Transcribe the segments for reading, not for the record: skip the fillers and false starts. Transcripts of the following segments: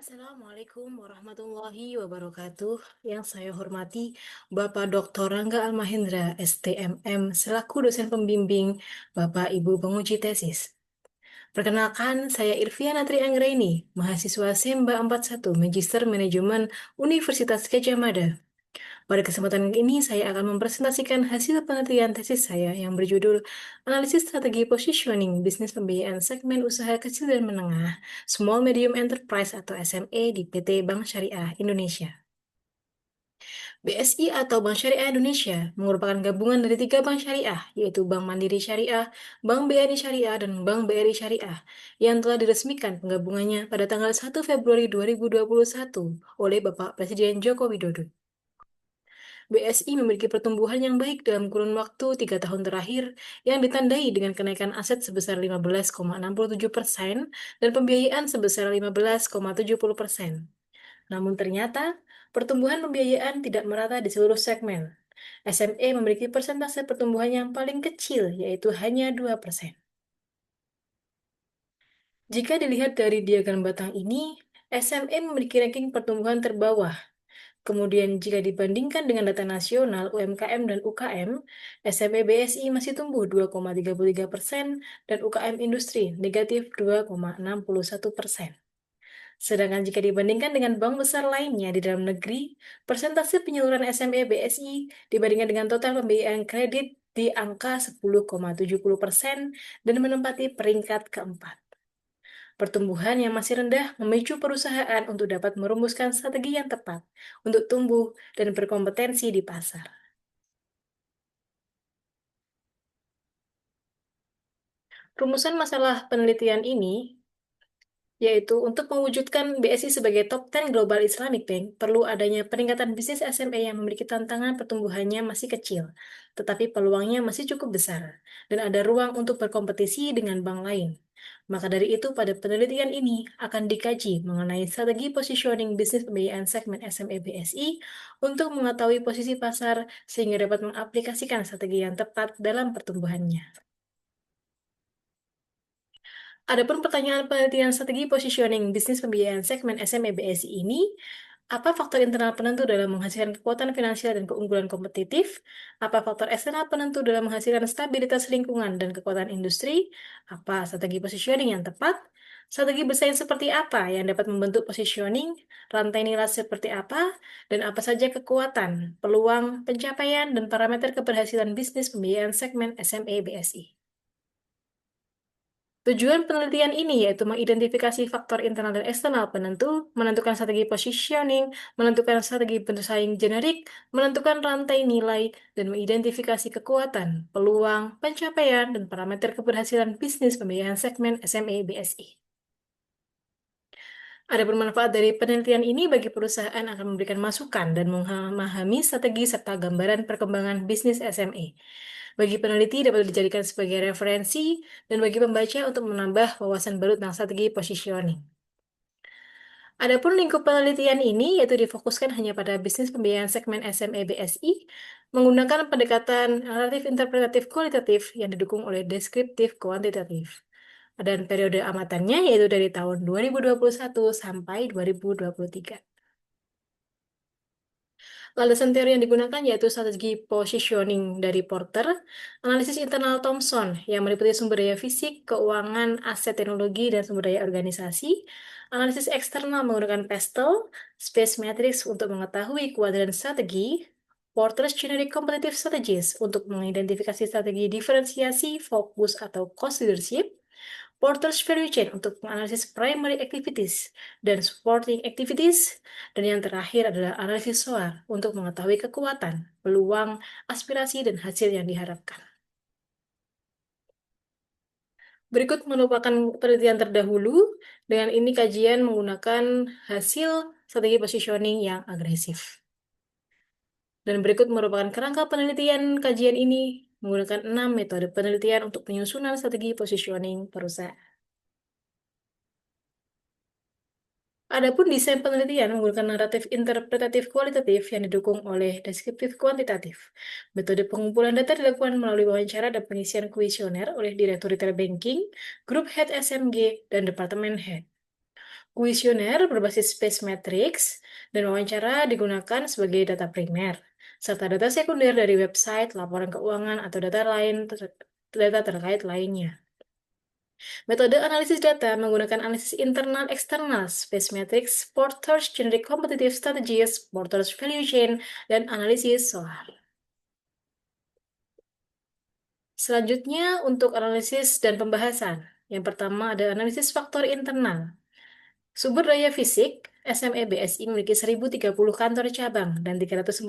Assalamualaikum warahmatullahi wabarakatuh. Yang saya hormati Bapak Dr. Rangga Almahendra, STMM, selaku dosen pembimbing Bapak Ibu penguji tesis. Perkenalkan, saya Irviana Tri Anggraini, mahasiswa SEMBA 41, Magister Manajemen Universitas Gadjah Mada. Pada kesempatan ini, saya akan mempresentasikan hasil penelitian tesis saya yang berjudul Analisis Strategi Positioning Bisnis Pembiayaan Segmen Usaha Kecil dan Menengah Small Medium Enterprise atau SME di PT Bank Syariah Indonesia. BSI atau Bank Syariah Indonesia merupakan gabungan dari tiga bank syariah, yaitu Bank Mandiri Syariah, Bank BRI Syariah, dan Bank BRI Syariah, yang telah diresmikan penggabungannya pada tanggal 1 Februari 2021 oleh Bapak Presiden Joko Widodo. BSI memiliki pertumbuhan yang baik dalam kurun waktu 3 tahun terakhir yang ditandai dengan kenaikan aset sebesar 15,67% dan pembiayaan sebesar 15,70%. Namun ternyata, pertumbuhan pembiayaan tidak merata di seluruh segmen. SME memiliki persentase pertumbuhan yang paling kecil, yaitu hanya 2%. Jika dilihat dari diagram batang ini, SME memiliki ranking pertumbuhan terbawah. Kemudian jika dibandingkan dengan data nasional UMKM dan UKM, SME BSI masih tumbuh 2,33% dan UKM industri negatif 2,61%. Sedangkan jika dibandingkan dengan bank besar lainnya di dalam negeri, persentase penyaluran SME BSI dibandingkan dengan total pembiayaan kredit di angka 10,70% dan menempati peringkat keempat. Pertumbuhan yang masih rendah memicu perusahaan untuk dapat merumuskan strategi yang tepat untuk tumbuh dan berkompetensi di pasar. Rumusan masalah penelitian ini yaitu untuk mewujudkan BSI sebagai top 10 Global Islamic Bank, perlu adanya peningkatan bisnis SME yang memiliki tantangan pertumbuhannya masih kecil, tetapi peluangnya masih cukup besar, dan ada ruang untuk berkompetisi dengan bank lain. Maka dari itu, pada penelitian ini akan dikaji mengenai strategi positioning bisnis pembiayaan segmen SME BSI untuk mengetahui posisi pasar sehingga dapat mengaplikasikan strategi yang tepat dalam pertumbuhannya. Adapun pertanyaan penelitian strategi positioning bisnis pembiayaan segmen SME BSI ini, apa faktor internal penentu dalam menghasilkan kekuatan finansial dan keunggulan kompetitif? Apa faktor eksternal penentu dalam menghasilkan stabilitas lingkungan dan kekuatan industri? Apa strategi positioning yang tepat? Strategi bersaing seperti apa yang dapat membentuk positioning? Rantai nilai seperti apa? Dan apa saja kekuatan, peluang, pencapaian, dan parameter keberhasilan bisnis pembiayaan segmen SME BSI? Tujuan penelitian ini yaitu mengidentifikasi faktor internal dan eksternal penentu, menentukan strategi positioning, menentukan strategi bersaing generik, menentukan rantai nilai, dan mengidentifikasi kekuatan, peluang, pencapaian, dan parameter keberhasilan bisnis pembiayaan segmen SME BSI. Adapun manfaat dari penelitian ini bagi perusahaan akan memberikan masukan dan memahami strategi serta gambaran perkembangan bisnis SME. Bagi peneliti dapat dijadikan sebagai referensi dan bagi pembaca untuk menambah wawasan baru tentang strategi positioning. Adapun lingkup penelitian ini yaitu difokuskan hanya pada bisnis pembiayaan segmen SME BSI menggunakan pendekatan naratif interpretatif kualitatif yang didukung oleh deskriptif kuantitatif. Dan periode amatannya yaitu dari tahun 2021 sampai 2023. Landasan teori yang digunakan yaitu strategi positioning dari Porter, analisis internal Thomson yang meliputi sumber daya fisik, keuangan, aset teknologi, dan sumber daya organisasi, analisis eksternal menggunakan Pestel, Space Matrix untuk mengetahui kuadran strategi, Porter's Generic Competitive Strategies untuk mengidentifikasi strategi diferensiasi, fokus, atau cost leadership, Porter's Value Chain untuk menganalisis primary activities dan supporting activities, dan yang terakhir adalah analisis SOAR untuk mengetahui kekuatan, peluang, aspirasi, dan hasil yang diharapkan. Berikut merupakan penelitian terdahulu, dengan ini kajian menggunakan hasil strategi positioning yang agresif. Dan berikut merupakan kerangka penelitian kajian ini menggunakan 6 metode penelitian untuk penyusunan strategi positioning perusahaan. Adapun desain penelitian menggunakan naratif interpretatif kualitatif yang didukung oleh deskriptif kuantitatif. Metode pengumpulan data dilakukan melalui wawancara dan pengisian kuesioner oleh Direktur Retail Banking, Grup Head SMG, dan Departemen Head. Kuesioner berbasis Space Matrix dan wawancara digunakan sebagai data primer, serta data sekunder dari website, laporan keuangan, atau data terkait lainnya. Metode analisis data menggunakan analisis internal eksternal, Space Matrix, Porter's Generic Competitive Strategies, Porter's Value Chain, dan analisis SOAR. Selanjutnya untuk analisis dan pembahasan. Yang pertama ada analisis faktor internal. Sumber daya fisik, SME BSI memiliki 1.030 kantor cabang dan 345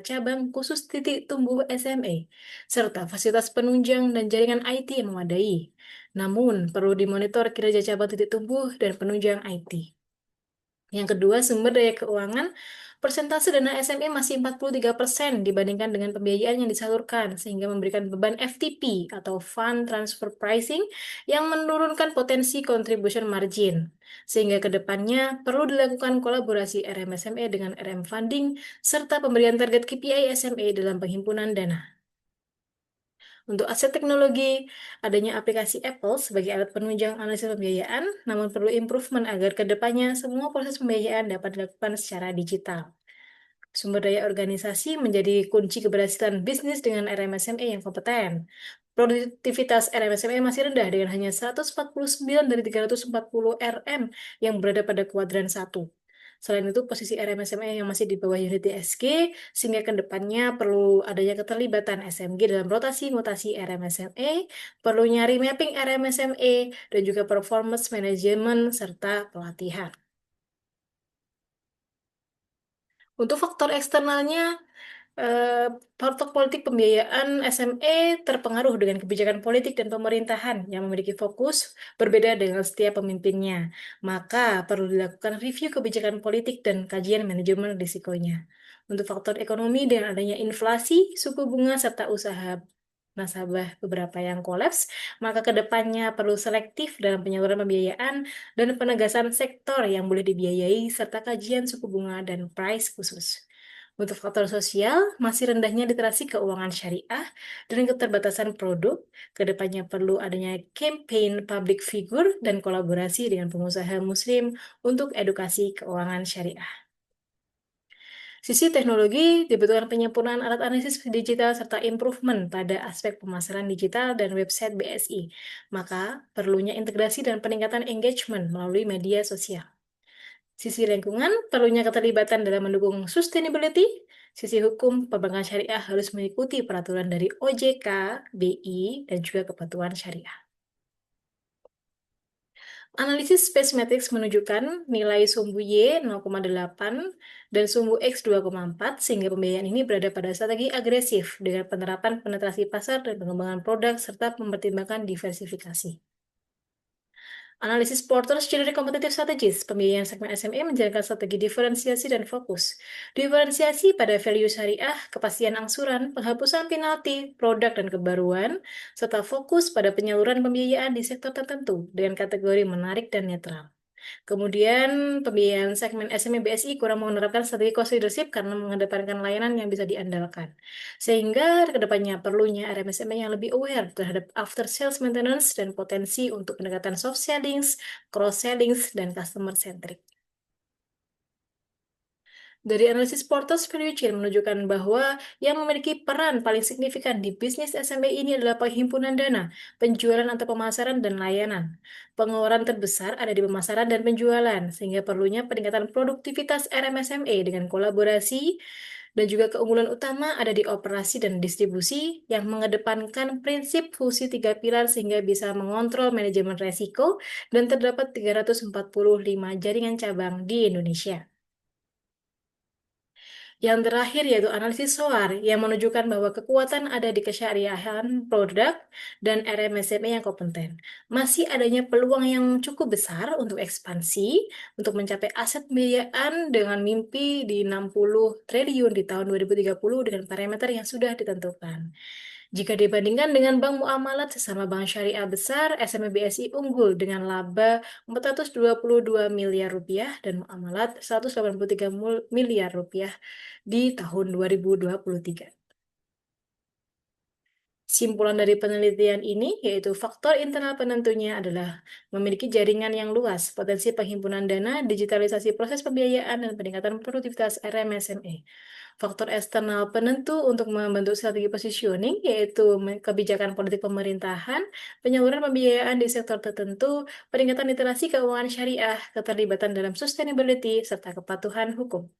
cabang khusus titik tumbuh SME, serta fasilitas penunjang dan jaringan IT yang memadai. Namun, perlu dimonitor kinerja cabang titik tumbuh dan penunjang IT. Yang kedua, sumber daya keuangan. Persentase dana SME masih 43% dibandingkan dengan pembiayaan yang disalurkan, sehingga memberikan beban FTP atau Fund Transfer Pricing yang menurunkan potensi contribution margin. Sehingga ke depannya perlu dilakukan kolaborasi RMSME dengan RM Funding, serta pemberian target KPI SME dalam penghimpunan dana. Untuk aset teknologi, adanya aplikasi Apple sebagai alat penunjang analisis pembiayaan, namun perlu improvement agar ke depannya semua proses pembiayaan dapat dilakukan secara digital. Sumber daya organisasi menjadi kunci keberhasilan bisnis dengan RMSME yang kompeten. Produktivitas RMSME masih rendah dengan hanya 149 dari 340 RM yang berada pada kuadran 1. Selain itu, posisi RMSME yang masih di bawah unit ISG, sehingga ke depannya perlu adanya keterlibatan SMG dalam rotasi mutasi RMSME, perlunya remapping RMSME, dan juga performance management serta pelatihan. Untuk faktor eksternalnya, faktor politik pembiayaan SME terpengaruh dengan kebijakan politik dan pemerintahan yang memiliki fokus berbeda dengan setiap pemimpinnya. Maka perlu dilakukan review kebijakan politik dan kajian manajemen risikonya. Untuk faktor ekonomi dengan adanya inflasi, suku bunga, serta usaha nasabah beberapa yang kolaps, maka ke depannya perlu selektif dalam penyaluran pembiayaan dan penegasan sektor yang boleh dibiayai serta kajian suku bunga dan price khusus. Untuk faktor sosial, masih rendahnya literasi keuangan syariah dan keterbatasan produk, kedepannya perlu adanya campaign public figure dan kolaborasi dengan pengusaha muslim untuk edukasi keuangan syariah. Sisi teknologi dibutuhkan penyempurnaan alat analisis digital serta improvement pada aspek pemasaran digital dan website BSI. Maka perlunya integrasi dan peningkatan engagement melalui media sosial. Sisi lingkungan perlunya keterlibatan dalam mendukung sustainability. Sisi hukum, perbankan syariah harus mengikuti peraturan dari OJK, BI, dan juga kepatuhan syariah. Analisis Space Matrix menunjukkan nilai sumbu Y 0,8 dan sumbu X 2,4 sehingga pembiayaan ini berada pada strategi agresif dengan penerapan penetrasi pasar dan pengembangan produk serta mempertimbangkan diversifikasi. Analisis Porter's Generic Competitive Strategies, pembiayaan segmen SME menjalankan strategi diferensiasi dan fokus. Diferensiasi pada value syariah, kepastian angsuran, penghapusan penalti, produk dan kebaruan, serta fokus pada penyaluran pembiayaan di sektor tertentu dengan kategori menarik dan netral. Kemudian pembiayaan segmen SME BSI kurang menerapkan strategi cost leadership karena mengedepankan layanan yang bisa diandalkan. Sehingga ke depannya perlunya RMSME yang lebih aware terhadap after sales maintenance dan potensi untuk pendekatan soft sellings, cross sellings, dan customer centric. Dari analisis Porter's Value Chain menunjukkan bahwa yang memiliki peran paling signifikan di bisnis SME ini adalah penghimpunan dana, penjualan atau pemasaran, dan layanan. Pengeluaran terbesar ada di pemasaran dan penjualan, sehingga perlunya peningkatan produktivitas RMSME dengan kolaborasi, dan juga keunggulan utama ada di operasi dan distribusi yang mengedepankan prinsip fungsi tiga pilar sehingga bisa mengontrol manajemen resiko dan terdapat 345 jaringan cabang di Indonesia. Yang terakhir yaitu analisis SOAR yang menunjukkan bahwa kekuatan ada di kesyariahan produk dan RMSME yang kompeten. Masih adanya peluang yang cukup besar untuk ekspansi, untuk mencapai aset pembiayaan dengan mimpi di 60 triliun di tahun 2030 dengan parameter yang sudah ditentukan. Jika dibandingkan dengan bank muamalat sesama bank syariah besar, SME BSI unggul dengan laba 422 miliar rupiah dan muamalat 183 miliar rupiah di tahun 2023. Simpulan dari penelitian ini yaitu faktor internal penentunya adalah memiliki jaringan yang luas, potensi penghimpunan dana, digitalisasi proses pembiayaan, dan peningkatan produktivitas RMSME. Faktor eksternal penentu untuk membentuk strategi positioning yaitu kebijakan politik pemerintahan, penyaluran pembiayaan di sektor tertentu, peningkatan literasi keuangan syariah, keterlibatan dalam sustainability, serta kepatuhan hukum.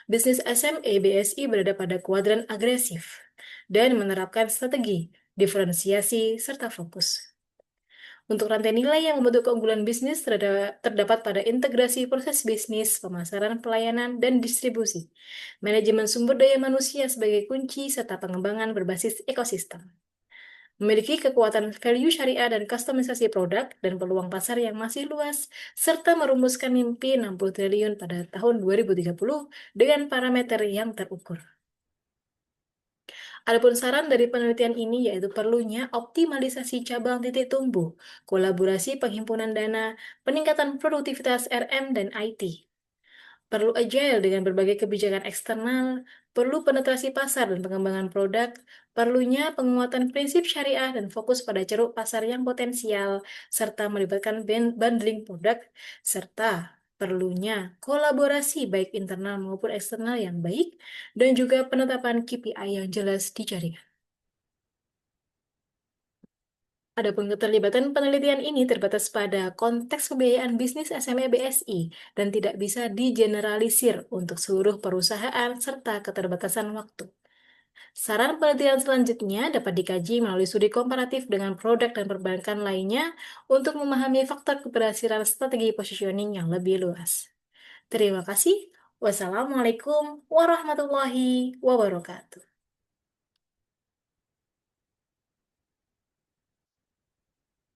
Bisnis SME BSI berada pada kuadran agresif dan menerapkan strategi, diferensiasi, serta fokus. Untuk rantai nilai yang membentuk keunggulan bisnis terdapat pada integrasi proses bisnis, pemasaran, pelayanan, dan distribusi, manajemen sumber daya manusia sebagai kunci, serta pengembangan berbasis ekosistem. Memiliki kekuatan value syariah dan kustomisasi produk dan peluang pasar yang masih luas, serta merumuskan mimpi 60 triliun pada tahun 2030 dengan parameter yang terukur. Adapun saran dari penelitian ini yaitu perlunya optimalisasi cabang titik tumbuh, kolaborasi penghimpunan dana, peningkatan produktivitas RM dan IT. Perlu agile dengan berbagai kebijakan eksternal, perlu penetrasi pasar dan pengembangan produk, perlunya penguatan prinsip syariah dan fokus pada ceruk pasar yang potensial, serta melibatkan bundling produk, serta perlunya kolaborasi baik internal maupun eksternal yang baik, dan juga penetapan KPI yang jelas di jaringan. Adapun keterlibatan penelitian ini terbatas pada konteks pembiayaan bisnis SME BSI dan tidak bisa digeneralisir untuk seluruh perusahaan serta keterbatasan waktu. Saran penelitian selanjutnya dapat dikaji melalui studi komparatif dengan produk dan perbankan lainnya untuk memahami faktor keberhasilan strategi positioning yang lebih luas. Terima kasih. Wassalamualaikum warahmatullahi wabarakatuh.